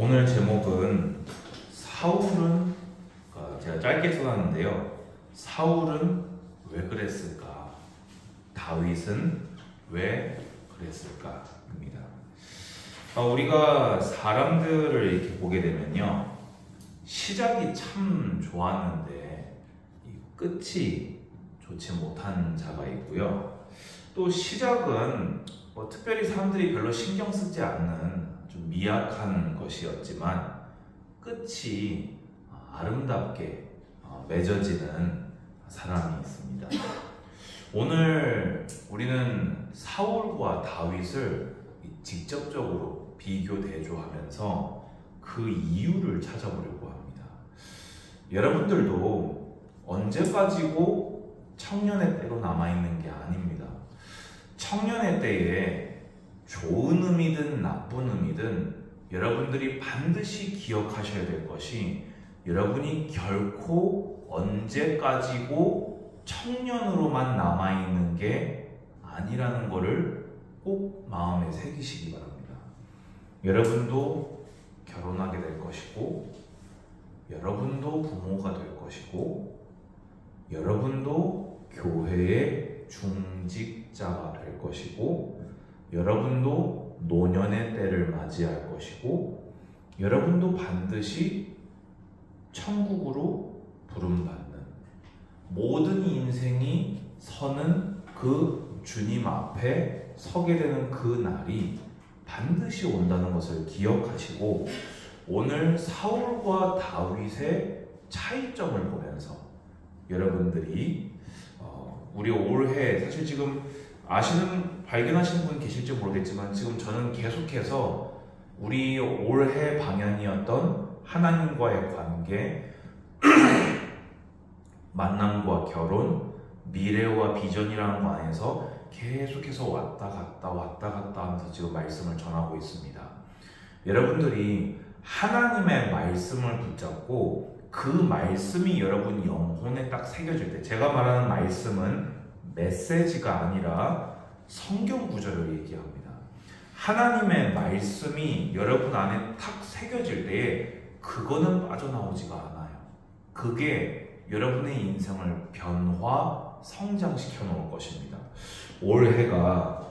오늘 제목은 사울은 제가 짧게 써놨는데요. 사울은 왜 그랬을까? 다윗은 왜 그랬을까? 입니다. 우리가 사람들을 이렇게 보게 되면요, 시작이 참 좋았는데 끝이 좋지 못한 자가 있고요. 또 시작은 특별히 사람들이 별로 신경 쓰지 않는 좀 미약한 것이었지만 끝이 아름답게 맺어지는 사람이 있습니다. 오늘 우리는 사울과 다윗을 직접적으로 비교 대조하면서 그 이유를 찾아보려고 합니다. 여러분들도 언제까지고 청년의 때로 남아있는 게 아닙니다. 청년의 때에 좋은 의미든 나쁜 의미든 여러분들이 반드시 기억하셔야 될 것이, 여러분이 결코 언제까지고 청년으로만 남아있는 게 아니라는 것을 꼭 마음에 새기시기 바랍니다. 여러분도 결혼하게 될 것이고, 여러분도 부모가 될 것이고, 여러분도 교회의 중직자가 될 것이고, 여러분도 노년의 때를 맞이할 것이고, 여러분도 반드시 천국으로 부름받는, 모든 인생이 서는 그 주님 앞에 서게 되는 그 날이 반드시 온다는 것을 기억하시고, 오늘 사울과 다윗의 차이점을 보면서 여러분들이 우리 올해, 사실 지금 발견하시는 분 계실지 모르겠지만, 지금 저는 계속해서 우리 올해 방향이었던 하나님과의 관계, 만남과 결혼, 미래와 비전이라는 거 안에서 계속해서 왔다 갔다 하면서 지금 말씀을 전하고 있습니다. 여러분들이 하나님의 말씀을 붙잡고 그 말씀이 여러분 영혼에 딱 새겨질 때, 제가 말하는 말씀은 메시지가 아니라 성경 구절을 얘기합니다. 하나님의 말씀이 여러분 안에 탁 새겨질 때에 그거는 빠져나오지가 않아요. 그게 여러분의 인생을 변화, 성장시켜 놓을 것입니다. 올해가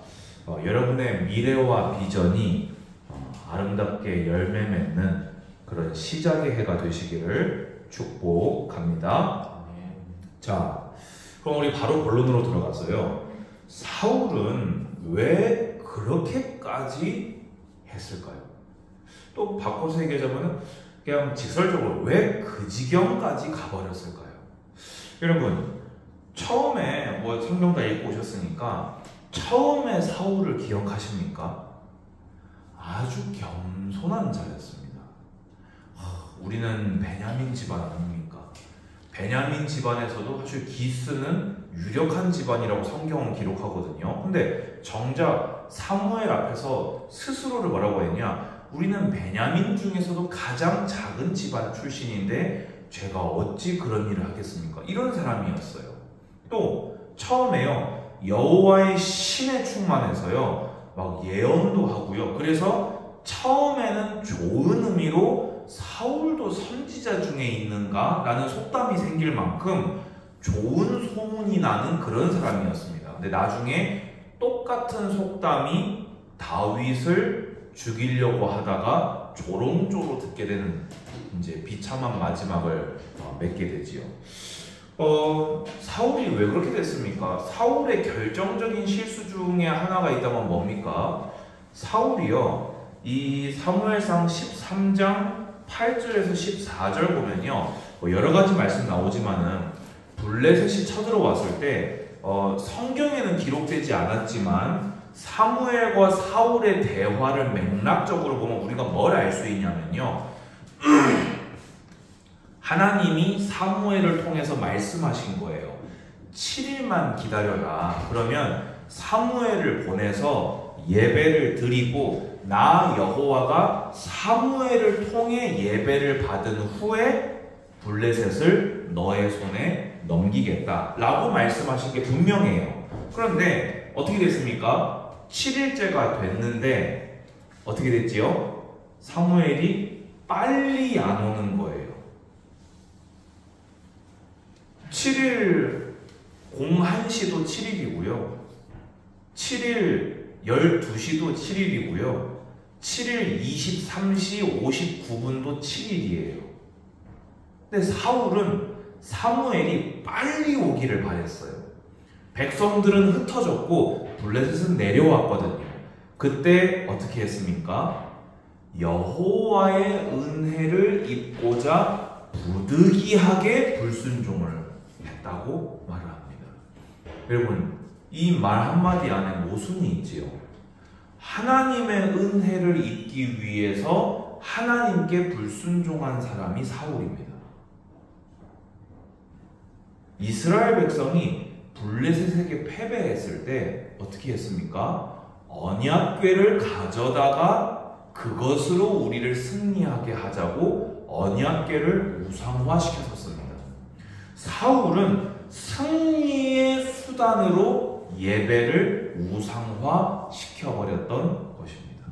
여러분의 미래와 비전이 아름답게 열매 맺는 그런 시작의 해가 되시기를 축복합니다. 자, 그럼 우리 바로 본론으로 들어가서요, 사울은 왜 그렇게까지 했을까요? 또 바꿔서 얘기하자면 그냥 직설적으로 왜 그 지경까지 가버렸을까요? 여러분, 처음에 성경 다 읽고 오셨으니까 처음에 사울을 기억하십니까? 아주 겸손한 자였습니다. 우리는 베냐민 집안 아닙니까? 베냐민 집안에서도 사실 기스는 유력한 집안이라고 성경은 기록하거든요. 근데 정작 사무엘 앞에서 스스로를 뭐라고 했냐? 우리는 베냐민 중에서도 가장 작은 집안 출신인데 제가 어찌 그런 일을 하겠습니까? 이런 사람이었어요. 또 처음에요, 여호와의 신에 충만해서요, 막 예언도 하고요. 그래서 처음에는 좋은 의미로 사울도 선지자 중에 있는가? 라는 속담이 생길 만큼 좋은 소문이 나는 그런 사람이었습니다. 근데 나중에 똑같은 속담이 다윗을 죽이려고 하다가 조롱조로 듣게 되는 이제 비참한 마지막을 맺게 되지요. 사울이 왜 그렇게 됐습니까? 사울의 결정적인 실수 중에 하나가 있다면 뭡니까? 사울이요, 이 사무엘상 13장 8절에서 14절 보면요, 여러 가지 말씀 나오지만은 블레셋이 쳐들어왔을 때 성경에는 기록되지 않았지만 사무엘과 사울의 대화를 맥락적으로 보면 우리가 뭘 알 수 있냐면요, 하나님이 사무엘을 통해서 말씀하신 거예요. 7일만 기다려라. 그러면 사무엘을 보내서 예배를 드리고 나 여호와가 사무엘을 통해 예배를 받은 후에 블레셋을 너의 손에 넘기겠다 라고 말씀하신 게 분명해요. 그런데 어떻게 됐습니까? 7일째가 됐는데 어떻게 됐지요? 사무엘이 빨리 안 오는 거예요. 7일 01시도 7일이고요. 7일 12시도 7일이고요. 7일 23시 59분도 7일이에요. 근데 사울은 사무엘이 빨리 오기를 바랬어요. 백성들은 흩어졌고 블레셋은 내려왔거든요. 그때 어떻게 했습니까? 여호와의 은혜를 입고자 부득이하게 불순종을 했다고 말을 합니다. 여러분, 이 말 한마디 안에 모순이 있지요. 하나님의 은혜를 입기 위해서 하나님께 불순종한 사람이 사울입니다. 이스라엘 백성이 블레셋에게 패배했을 때 어떻게 했습니까? 언약궤를 가져다가 그것으로 우리를 승리하게 하자고 언약궤를 우상화시켰었습니다. 사울은 승리의 수단으로 예배를 우상화시켜버렸던 것입니다.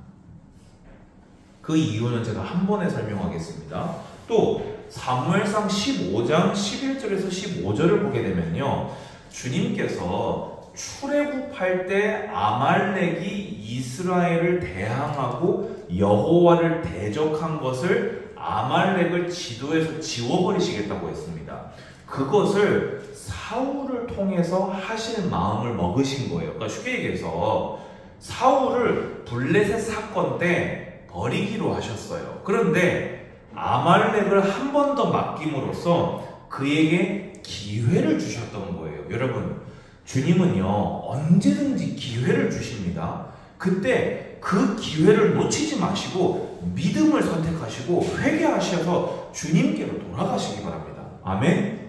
그 이유는 제가 한 번에 설명하겠습니다. 또 사무엘상 15장 11절에서 15절을 보게 되면요, 주님께서 출애굽할 때 아말렉이 이스라엘을 대항하고 여호와를 대적한 것을 아말렉을 지도에서 지워버리시겠다고 했습니다. 그것을 사울을 통해서 하실 마음을 먹으신 거예요. 그러니까 쉽게 얘기해서 사울을 블레셋 사건 때 버리기로 하셨어요. 그런데 아말렉을 한 번 더 맡김으로써 그에게 기회를 주셨던 거예요. 여러분, 주님은요 언제든지 기회를 주십니다. 그때 그 기회를 놓치지 마시고 믿음을 선택하시고 회개하셔서 주님께로 돌아가시기 바랍니다. 아멘.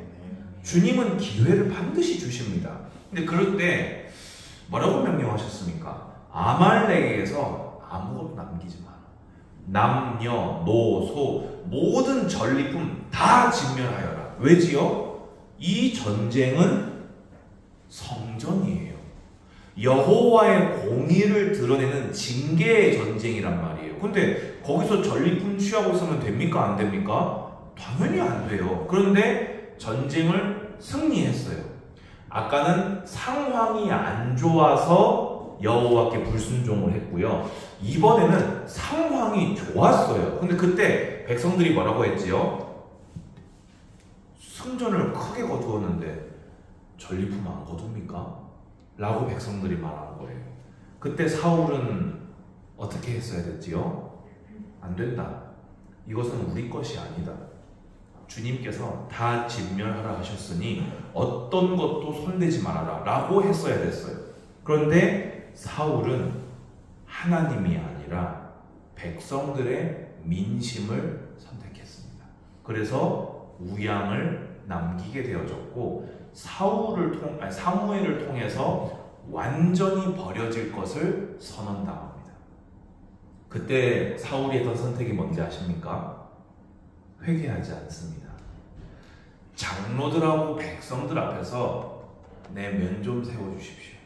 주님은 기회를 반드시 주십니다. 근데 그럴 때 뭐라고 명령하셨습니까? 아말렉에게서 아무것도 남기지 마라. 남녀, 노, 소 모든 전리품 다 진멸하여라. 왜지요? 이 전쟁은 성전이에요. 여호와의 공의를 드러내는 징계의 전쟁이란 말이에요. 근데 거기서 전리품 취하고 있으면 됩니까? 안 됩니까? 당연히 안 돼요. 그런데 전쟁을 승리했어요. 아까는 상황이 안 좋아서 여호와께 불순종을 했고요. 이번에는 상황이 좋았어요. 근데 그때 백성들이 뭐라고 했지요? 승전을 크게 거두었는데 전리품 안 거둡니까? 라고 백성들이 말하는 거예요. 그때 사울은 어떻게 했어야 됐지요? 안 된다. 이것은 우리 것이 아니다. 주님께서 다 진멸하라 하셨으니 어떤 것도 손대지 말아라 라고 했어야 됐어요. 그런데 사울은 하나님이 아니라 백성들의 민심을 선택했습니다. 그래서 우양을 남기게 되어졌고 사무엘을 통해서 완전히 버려질 것을 선언당합니다. 그때 사울이 했던 선택이 뭔지 아십니까? 회개하지 않습니다. 장로들하고 백성들 앞에서 내 면 좀 세워주십시오.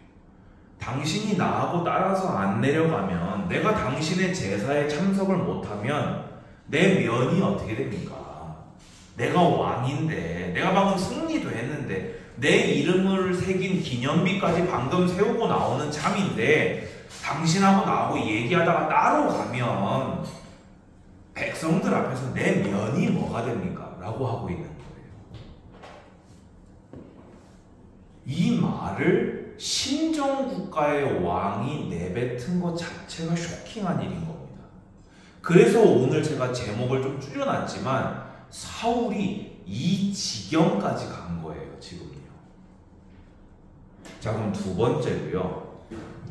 당신이 나하고 따라서 안 내려가면, 내가 당신의 제사에 참석을 못하면 내 면이 어떻게 됩니까? 내가 왕인데, 내가 방금 승리도 했는데, 내 이름을 새긴 기념비까지 방금 세우고 나오는 참인데, 당신하고 나하고 얘기하다가 따로 가면 백성들 앞에서 내 면이 뭐가 됩니까? 라고 하고 있는 거예요. 이 말을 신정국가의 왕이 내뱉은 것 자체가 쇼킹한 일인 겁니다. 그래서 오늘 제가 제목을 좀 줄여놨지만 사울이 이 지경까지 간 거예요, 지금요. 자, 그럼 두 번째로요.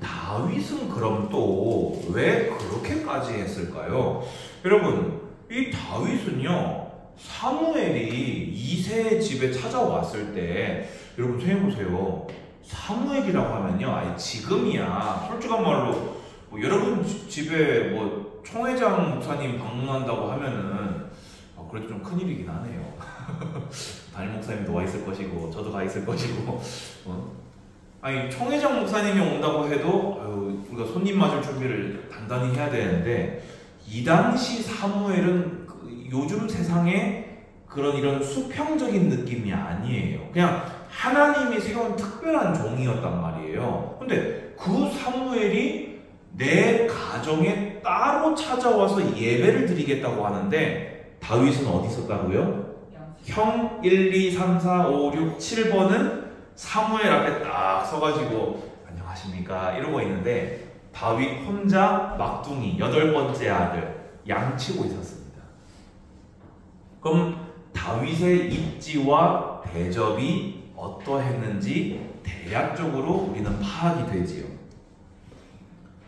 다윗은 그럼 또 왜 그렇게까지 했을까요? 여러분, 이 다윗은요, 사무엘이 이새의 집에 찾아왔을 때, 여러분 생각해보세요. 사무엘이라고 하면요, 아니 지금이야 솔직한 말로 뭐 여러분 집에 뭐 총회장 목사님 방문한다고 하면은 그래도 좀 큰일이긴 하네요. 담임 목사님도 와 있을 것이고 저도 가 있을 것이고 아니 총회장 목사님이 온다고 해도 우리가 손님 맞을 준비를 단단히 해야 되는데 이 당시 사무엘은 요즘 세상에 그런 이런 수평적인 느낌이 아니에요. 그냥 하나님이 세운 특별한 종이었단 말이에요. 근데 그 사무엘이 내 가정에 따로 찾아와서 예배를 드리겠다고 하는데 다윗은 어디 있었다고요? 형 1, 2, 3, 4, 5, 6, 7번은 사무엘 앞에 딱 서가지고 안녕하십니까 이러고 있는데 다윗 혼자 막둥이 8번째 아들 양치고 있었습니다. 그럼 다윗의 입지와 대접이 어떠했는지 대략적으로 우리는 파악이 되지요.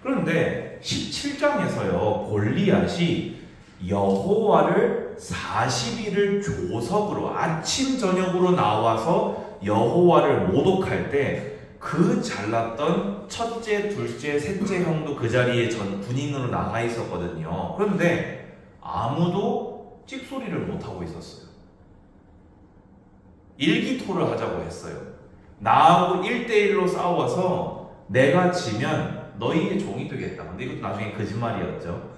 그런데 17장에서요 골리앗이 여호와를 40일을 조석으로 아침 저녁으로 나와서 여호와를 모독할 때 그 잘났던 첫째, 둘째, 셋째 형도 그 자리에 군인으로 나가 있었거든요. 그런데 아무도 찍소리를 못하고 있었어요. 일기토를 하자고 했어요. 나하고 1대1로 싸워서 내가 지면 너희의 종이 되겠다. 근데 이것도 나중에 거짓말이었죠.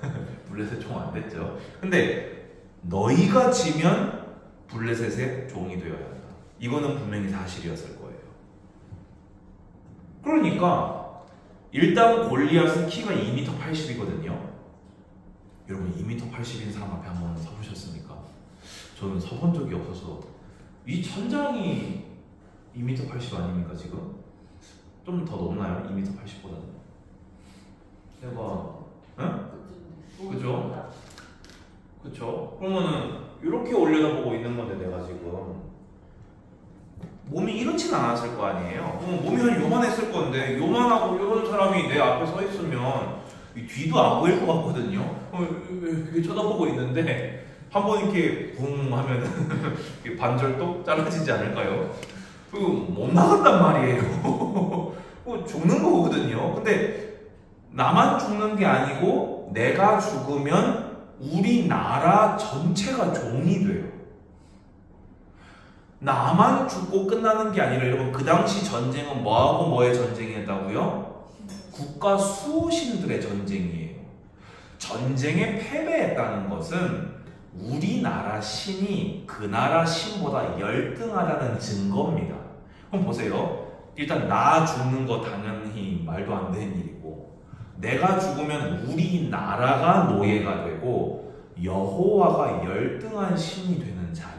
블레셋 종 안 됐죠. 근데 너희가 지면 블레셋의 종이 되어야 한다. 이거는 분명히 사실이었을 거예요. 그러니까 일단 골리앗은 키가 2m 80이거든요. 여러분 2m 80인 사람 앞에 한번 서보셨습니까? 저는 서본 적이 없어서 이 천장이 2m 80 아닙니까 지금? 좀 더 높나요? 2m 80보다는? 대박. 응? 그죠? 그쵸? 그러면은 이렇게 올려다보고 있는 건데 내가 지금 몸이 이렇진 않았을 거 아니에요? 그럼 몸이 한 요만했을 건데 요만하고 이런 사람이 내 앞에 서 있으면 이 뒤도 안 보일 것 같거든요? 이렇게 쳐다보고 있는데 한번 이렇게 붕 하면은 반절도 잘라지지 않을까요? 못 나간단 말이에요. 죽는 거거든요. 근데 나만 죽는 게 아니고 내가 죽으면 우리나라 전체가 종이 돼요. 나만 죽고 끝나는 게 아니라 여러분 그 당시 전쟁은 뭐하고 뭐의 전쟁이었다고요? 국가 수호신들의 전쟁이에요. 전쟁에 패배했다는 것은 우리나라 신이 그 나라 신보다 열등하다는 증거입니다. 그럼 보세요. 일단 나 죽는 거 당연히 말도 안 되는 일이고 내가 죽으면 우리나라가 노예가 되고 여호와가 열등한 신이 되는 자리예요.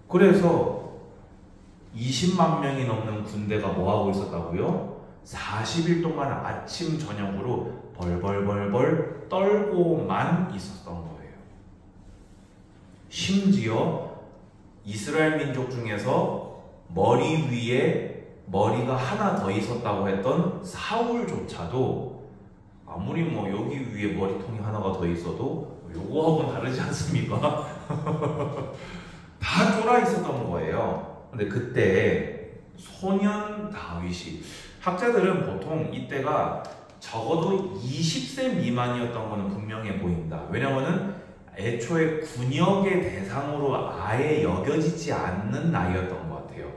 그래서 20만 명이 넘는 군대가 뭐하고 있었다고요? 40일 동안 아침 저녁으로 벌벌벌벌 떨고만 있었던 거예요. 심지어 이스라엘 민족 중에서 머리 위에 머리가 하나 더 있었다고 했던 사울조차도 아무리 뭐 여기 위에 머리통이 하나가 더 있어도 요거하고는 다르지 않습니까? 다 쫄아 있었던 거예요. 근데 그때 소년 다윗이 학자들은 보통 이때가 적어도 20세 미만이었던 거는 분명해 보인다. 왜냐면은 애초에 군역의 대상으로 아예 여겨지지 않는 나이였던 것 같아요.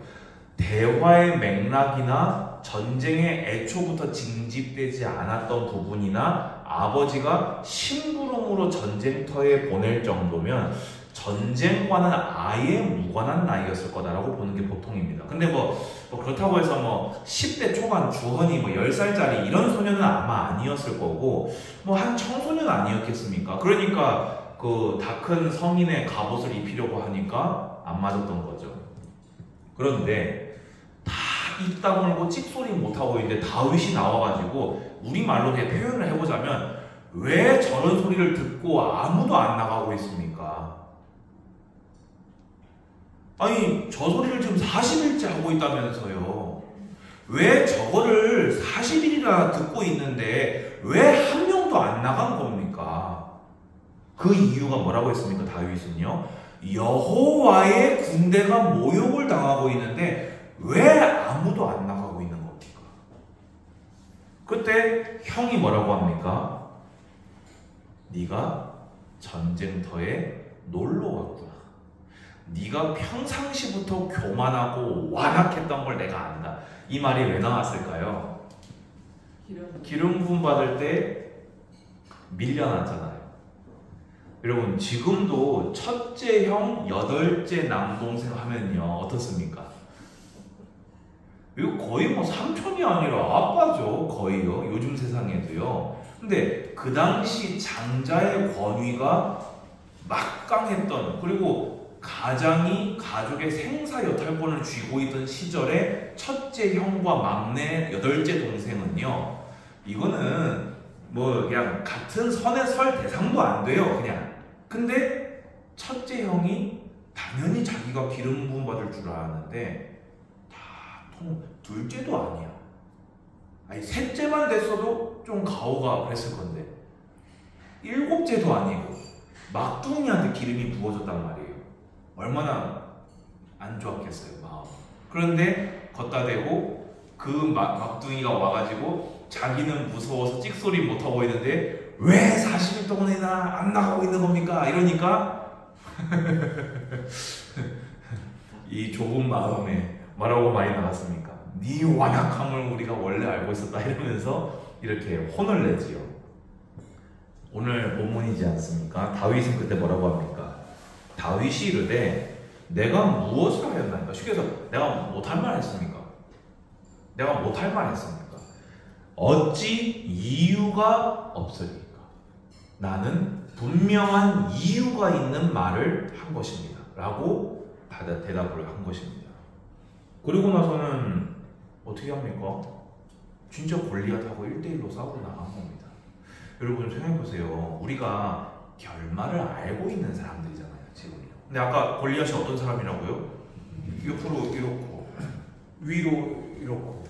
대화의 맥락이나 전쟁에 애초부터 징집되지 않았던 부분이나 아버지가 심부름으로 전쟁터에 보낼 정도면 전쟁과는 아예 무관한 나이였을 거다라고 보는 게 보통입니다. 근데 뭐 그렇다고 해서 뭐 10대 초반 주헌이 뭐 10살짜리 이런 소년은 아마 아니었을 거고 뭐 한 청소년 아니었겠습니까? 그러니까 그 다 큰 성인의 갑옷을 입히려고 하니까 안 맞았던 거죠. 그런데 다 입 다물고 찍소리 못하고 있는데 다윗이 나와가지고 우리말로 그냥 표현을 해보자면 왜 저런 소리를 듣고 아무도 안 나가고 있습니까? 아니 저 소리를 지금 40일째 하고 있다면서요. 왜 저거를 40일이나 듣고 있는데 왜 한 명도 안 나간 겁니까? 그 이유가 뭐라고 했습니까? 다윗은요. 여호와의 군대가 모욕을 당하고 있는데 왜 아무도 안 나가고 있는 겁니까? 그때 형이 뭐라고 합니까? 네가 전쟁터에 놀러 왔구나. 네가 평상시부터 교만하고 완악했던 걸 내가 안다. 이 말이 왜 나왔을까요? 기름 부음 받을 때 밀려났잖아요. 여러분 지금도 첫째 형, 여덟째 남동생 하면요 어떻습니까? 이거 거의 뭐 삼촌이 아니라 아빠죠. 거의요. 요즘 세상에도요. 근데 그 당시 장자의 권위가 막강했던, 그리고 가장이 가족의 생사 여탈권을 쥐고 있던 시절에 첫째 형과 막내 여덟째 동생은요, 이거는 뭐 그냥 같은 선에 설 대상도 안 돼요. 그냥. 근데 첫째 형이 당연히 자기가 기름 부음 받을 줄 알았는데 둘째도 아니야. 아니 셋째만 됐어도 좀 가오가 그랬을 건데 일곱째도 아니고 막둥이한테 기름이 부어졌단 말이에요. 얼마나 안 좋았겠어요, 마음. 그런데 걷다 대고 그 막둥이가 와가지고 자기는 무서워서 찍소리 못하고 있는데 왜 40일 동안이나 안 나가고 있는 겁니까? 이러니까 이 좁은 마음에 뭐라고 많이 나갔습니까? 네 완악함을 우리가 원래 알고 있었다 이러면서 이렇게 혼을 내지요. 오늘 본문이지 않습니까? 다윗은 그때 뭐라고 합니까? 다윗이 이르되 내가 무엇을 하였나이까? 쉽게 해서 내가 못할 말 했습니까? 내가 못할 말 했습니까? 어찌 이유가 없으리까? 나는 분명한 이유가 있는 말을 한 것입니다 라고 대답을 한 것입니다. 그리고 나서는 어떻게 합니까? 진짜 골리앗하고 1대1로 싸우러 나간 겁니다. 여러분 생각해보세요. 우리가 결말을 알고 있는 사람들이잖아요, 지금요. 근데 아까 골리앗이 어떤 사람이라고요? 옆으로 이렇고 위로 이렇고,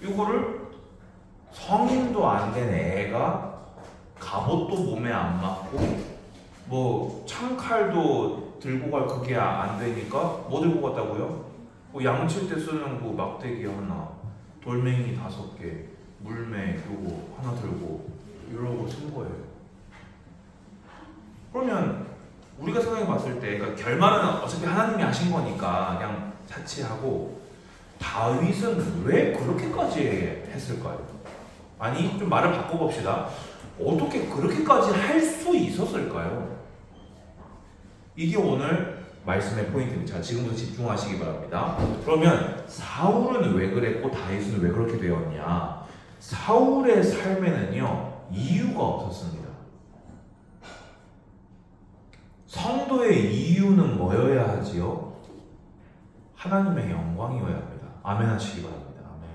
이거를 성인도 안 된 애가 갑옷도 몸에 안 맞고 뭐 창칼도 들고 갈 그게 안 되니까 뭐 들고 갔다고요? 뭐 양칠 때 쓰는 그 막대기 하나, 돌멩이 5개, 물매 요거 하나 들고 이러고 쓴 거예요. 그러면 우리가 생각해 봤을 때, 그러니까 결말은 어차피 하나님이 하신 거니까 그냥 자취하고, 다윗은 왜 그렇게까지 했을까요? 아니 좀 말을 바꿔봅시다. 어떻게 그렇게까지 할 수 있었을까요? 이게 오늘 말씀의 포인트입니다. 자, 지금부터 집중하시기 바랍니다. 그러면 사울은 왜 그랬고 다윗은 왜 그렇게 되었냐? 사울의 삶에는요 이유가 없었습니다. 성도의 이유는 뭐여야 하지요? 하나님의 영광이어야 합니다. 아멘 하시기 바랍니다. 아멘.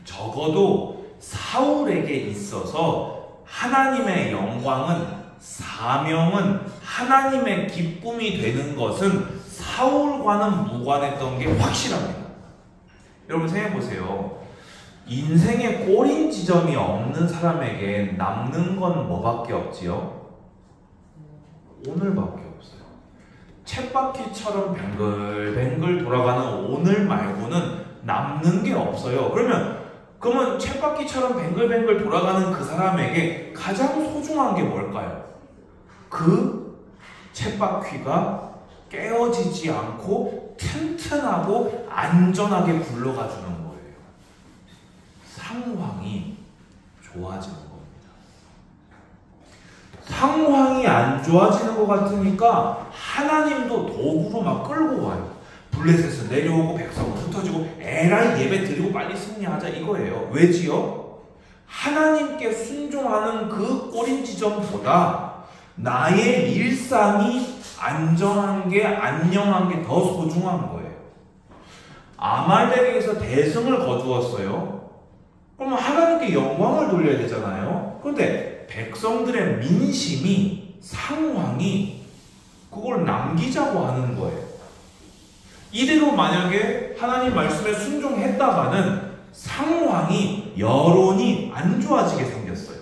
적어도 사울에게 있어서 하나님의 영광은, 사명은, 하나님의 기쁨이 되는 것은 사울과는 무관했던 게 확실합니다. 여러분 생각해보세요. 인생의 꼬린 지점이 없는 사람에게 남는 건 뭐밖에 없지요? 오늘밖에 없어요. 쳇바퀴처럼 뱅글뱅글 돌아가는 오늘 말고는 남는 게 없어요. 그러면 쳇바퀴처럼 뱅글뱅글 돌아가는 그 사람에게 가장 소중한 게 뭘까요? 그 쳇바퀴가 깨어지지 않고 튼튼하고 안전하게 굴러가 주는 거예요. 상황이 좋아지는 겁니다. 상황이 안 좋아지는 것 같으니까 하나님도 도구로 막 끌고 와요. 블레셋에서 내려오고 백성은 흩어지고 에라이 예배 드리고 빨리 승리하자 이거예요. 왜지요? 하나님께 순종하는 그 꼬린 지점보다 나의 일상이 안전한 게, 안녕한 게 더 소중한 거예요. 아말렉에서 대승을 거두었어요. 그러면 하나님께 영광을 돌려야 되잖아요. 그런데 백성들의 민심이, 상황이 그걸 남기자고 하는 거예요. 이대로 만약에 하나님 말씀에 순종했다가는 상황이, 여론이 안 좋아지게 생겼어요.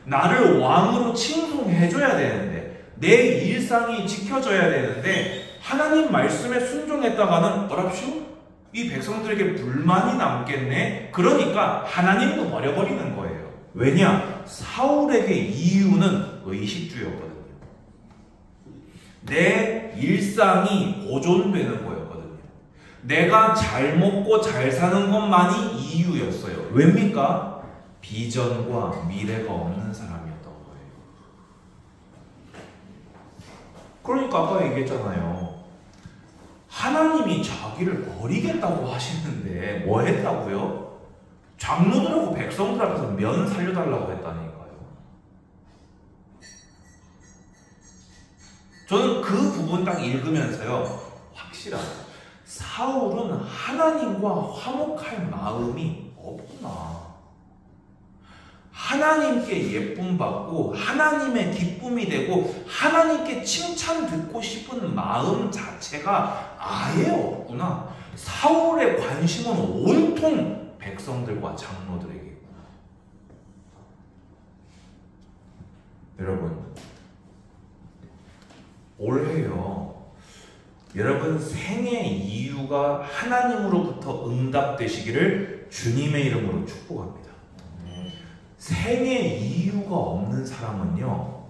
나를 왕으로 칭송해줘야 되는데, 내 일상이 지켜져야 되는데, 하나님 말씀에 순종했다가는 뭐랍시오? 이 백성들에게 불만이 남겠네. 그러니까 하나님도 버려버리는 거예요. 왜냐? 사울에게 이유는 의식주였거든요. 내 일상이 보존되는 거였거든요. 내가 잘 먹고 잘 사는 것만이 이유였어요. 왜입니까? 비전과 미래가 없는 사람이었던 거예요. 그러니까 아까 얘기했잖아요. 하나님이 자기를 버리겠다고 하시는데 뭐 했다고요? 장로들하고 백성들 앞에서 면 살려달라고 했다니까요. 저는 그 부분 딱 읽으면서요, 확실하죠. 사울은 하나님과 화목할 마음이 없구나. 하나님께 예쁨 받고 하나님의 기쁨이 되고 하나님께 칭찬 듣고 싶은 마음 자체가 아예 없구나. 사울의 관심은 온통 백성들과 장로들에게. 여러분, 올해요, 여러분 생애 이유가 하나님으로부터 응답되시기를 주님의 이름으로 축복합니다. 생애 이유가 없는 사람은요,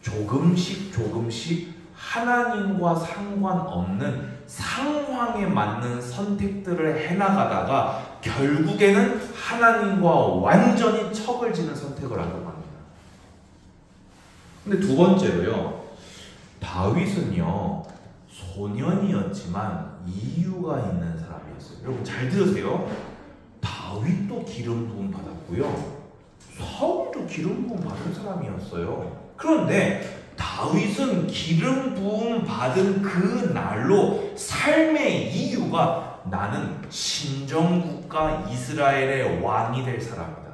조금씩 하나님과 상관없는 상황에 맞는 선택들을 해나가다가 결국에는 하나님과 완전히 척을 지는 선택을 하려고 합니다. 근데 두 번째로요, 다윗은요, 소년이었지만 이유가 있는 사람이었어요. 여러분 잘 들으세요. 다윗도 기름 부음 받았고요, 사울도 기름 부음 받은 사람이었어요. 그런데 다윗은 기름 부음 받은 그 날로 삶의 이유가 나는 신정국가 이스라엘의 왕이 될 사람이다.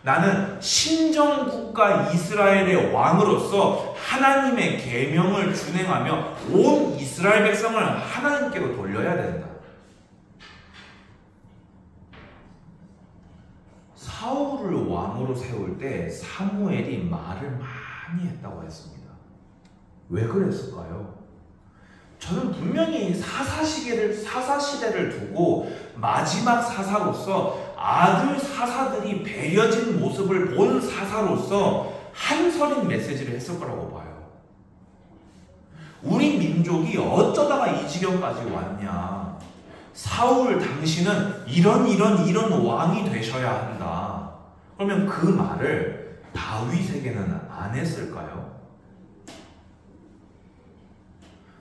나는 신정국가 이스라엘의 왕으로서 하나님의 계명을 준행하며 온 이스라엘 백성을 하나님께로 돌려야 된다. 사울을 왕으로 세울 때 사무엘이 말을 많이 했다고 했습니다. 왜 그랬을까요? 저는 분명히 사사시대를 두고 마지막 사사로서 아들 사사들이 배려진 모습을 본 사사로서 한설인 메시지를 했을 거라고 봐요. 우리 민족이 어쩌다가 이 지경까지 왔냐. 사울 당신은 이런 왕이 되셔야 한다. 그러면 그 말을 다윗에게는 안 했을까요?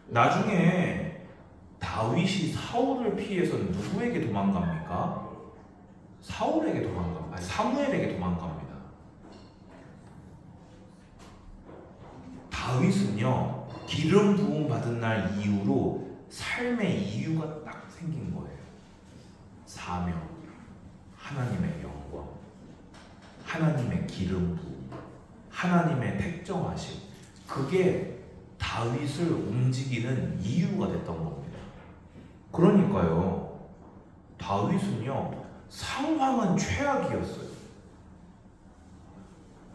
나중에 다윗이 사울을 피해서 누구에게 도망갑니까? 사무엘에게 도망갑니다. 다윗은요, 기름 부음 받은 날 이후로 삶의 이유가 딱 생긴 거예요. 사명, 하나님의 영광, 하나님의 기름 부음, 하나님의 택정하심. 그게 다윗을 움직이는 이유가 됐던 겁니다. 그러니까요, 다윗은요, 상황은 최악이었어요.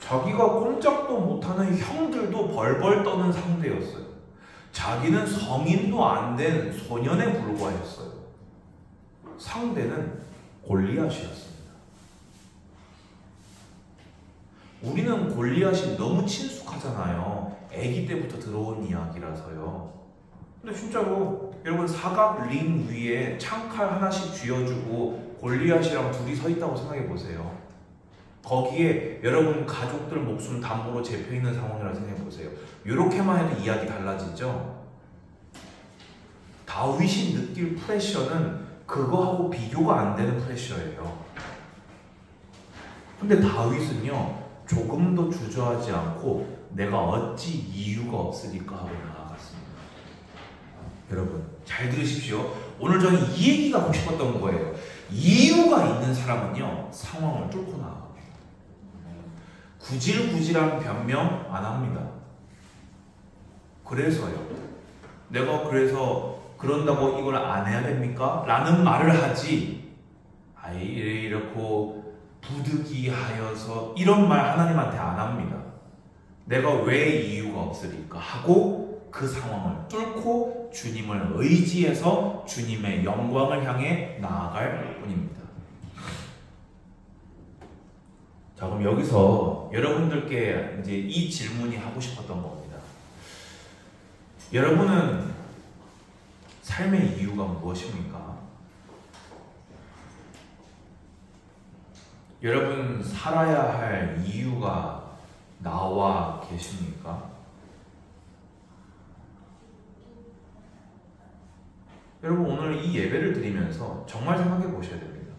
자기가 꼼짝도 못하는 형들도 벌벌 떠는 상대였어요. 자기는 성인도 안 된 소년에 불과했어요. 상대는 골리앗이었습니다. 우리는 골리앗이 너무 친숙하잖아요. 아기 때부터 들어온 이야기라서요. 근데 진짜로 여러분, 사각 링 위에 창칼 하나씩 쥐어주고 골리앗이랑 둘이 서 있다고 생각해 보세요. 거기에 여러분 가족들 목숨 담보로 잡혀 있는 상황이라고 생각해 보세요. 이렇게만 해도 이야기 달라지죠. 다윗이 느낄 프레셔는 그거하고 비교가 안 되는 프레셔예요. 근데 다윗은요, 조금도 주저하지 않고 내가 어찌 이유가 없으니까 하고 나아갔습니다. 여러분 잘 들으십시오. 오늘 저는 이 얘기가 하고 싶었던 거예요. 이유가 있는 사람은요, 상황을 뚫고 나아갑니다. 구질구질한 변명 안 합니다. 그래서요, 내가 그래서 그런다고 이걸 안 해야 됩니까? 라는 말을 하지, 이렇고 부득이하여서 이런 말 하나님한테 안 합니다. 내가 왜 이유가 없으리까 하고 그 상황을 뚫고 주님을 의지해서 주님의 영광을 향해 나아갈 뿐입니다. 자, 그럼 여기서 여러분들께 이제 이 질문이 하고 싶었던 겁니다. 여러분은 삶의 이유가 무엇입니까? 여러분 살아야 할 이유가 나와 계십니까? 여러분 오늘 이 예배를 드리면서 정말 생각해 보셔야 됩니다.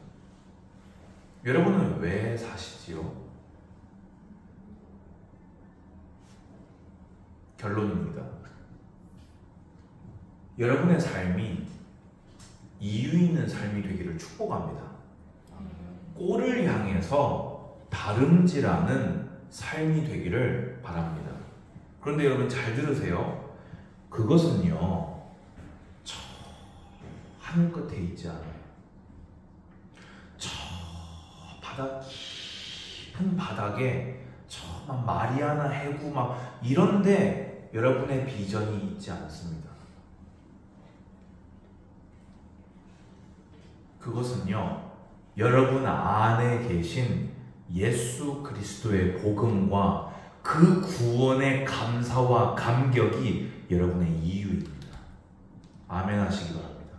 여러분은 왜 사시지요? 결론입니다. 여러분의 삶이 이유 있는 삶이 되기를 축복합니다. 꼴을 향해서 다름질하는 삶이 되기를 바랍니다. 그런데 여러분 잘 들으세요. 그것은요, 저 하늘 끝에 있지 않아요. 저 바다 깊은 바닥에 저 막 마리아나 해구 막 이런데 여러분의 비전이 있지 않습니다. 그것은요, 여러분 안에 계신 예수 그리스도의 복음과 그 구원의 감사와 감격이 여러분의 이유입니다. 아멘 하시기 바랍니다.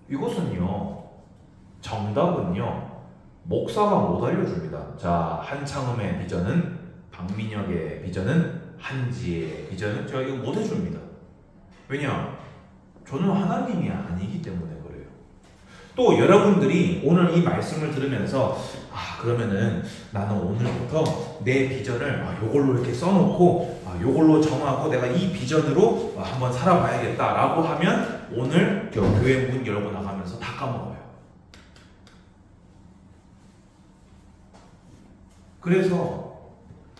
이것은요, 정답은요, 목사가 못 알려줍니다. 자, 한창음의 비전은, 박민혁의 비전은, 한지의 비전은 제가 이거 못 해줍니다. 왜냐? 저는 하나님이 아니기 때문에 그래요. 또 여러분들이 오늘 이 말씀을 들으면서 그러면은 나는 오늘부터 내 비전을 요걸로 이렇게 써놓고 요걸로 정하고 내가 이 비전으로 한번 살아봐야겠다 라고 하면 오늘 교회 문 열고 나가면서 다 까먹어요. 그래서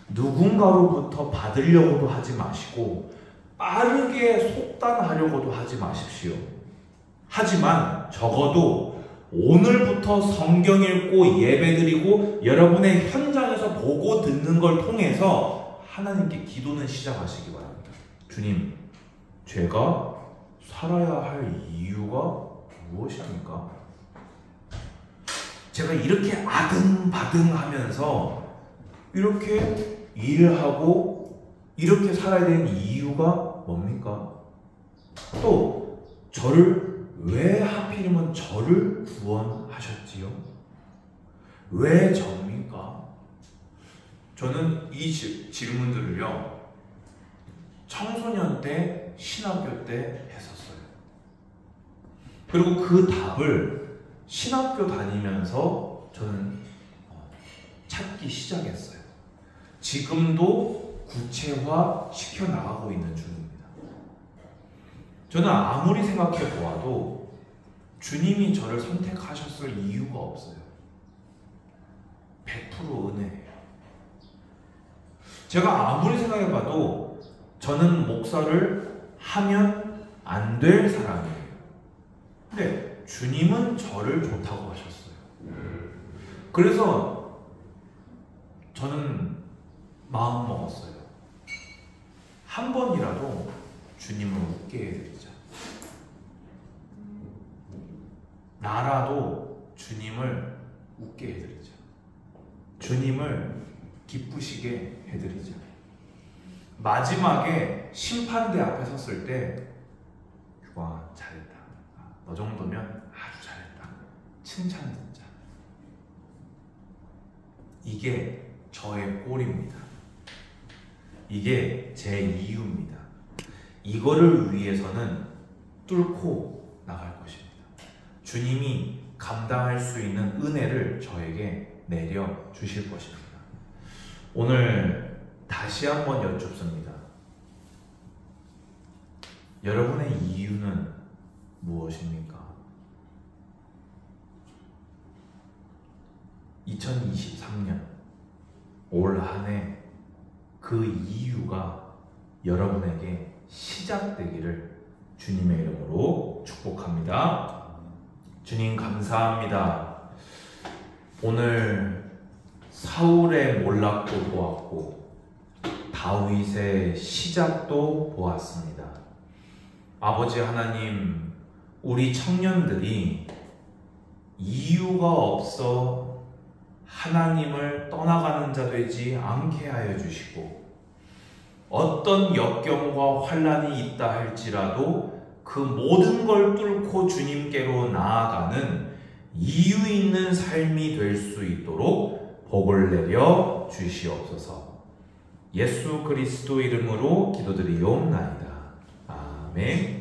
누군가로부터 받으려고도 하지 마시고 빠르게 속단하려고도 하지 마십시오. 하지만 적어도 오늘부터 성경 읽고 예배드리고 여러분의 현장에서 보고 듣는 걸 통해서 하나님께 기도는 시작하시기 바랍니다. 주님, 제가 살아야 할 이유가 무엇입니까? 제가 이렇게 아등바등하면서 이렇게 일을 하고 이렇게 살아야 되는 이유가 뭡니까? 또 저를 왜 하필이면 저를 구원하셨지요? 왜 접니까? 저는 이 질문들을요, 청소년 때, 신학교 때 했었어요. 그리고 그 답을 신학교 다니면서 저는 찾기 시작했어요. 지금도 구체화 시켜 나가고 있는 중입니다. 저는 아무리 생각해 보아도 주님이 저를 선택하셨을 이유가 없어요. 100% 은혜예요. 제가 아무리 생각해 봐도 저는 목사를 하면 안 될 사람이에요. 근데 주님은 저를 좋다고 하셨어요. 그래서 저는 마음 먹었어요. 한 번이라도 주님을 웃게 해드리자. 나라도 주님을 웃게 해드리자. 주님을 기쁘시게 해드리자. 마지막에 심판대 앞에 섰을 때, 와, 잘했다. 너 정도면 아주 잘했다. 칭찬 듣자. 이게 저의 꼴입니다. 이게 제 이유입니다. 이거를 위해서는 뚫고 나갈 것입니다. 주님이 감당할 수 있는 은혜를 저에게 내려주실 것입니다. 오늘 다시 한번 여쭙습니다. 여러분의 이유는 무엇입니까? 2023년 올 한 해 그 이유가 여러분에게 시작되기를 주님의 이름으로 축복합니다. 주님 감사합니다. 오늘 사울의 몰락도 보았고 다윗의 시작도 보았습니다. 아버지 하나님, 우리 청년들이 이유가 없어 하나님을 떠나가는 자 되지 않게 하여 주시고, 어떤 역경과 환난이 있다 할지라도 그 모든 걸 뚫고 주님께로 나아가는 이유 있는 삶이 될 수 있도록 복을 내려 주시옵소서. 예수 그리스도 이름으로 기도드리옵나이다. 아멘. 아멘.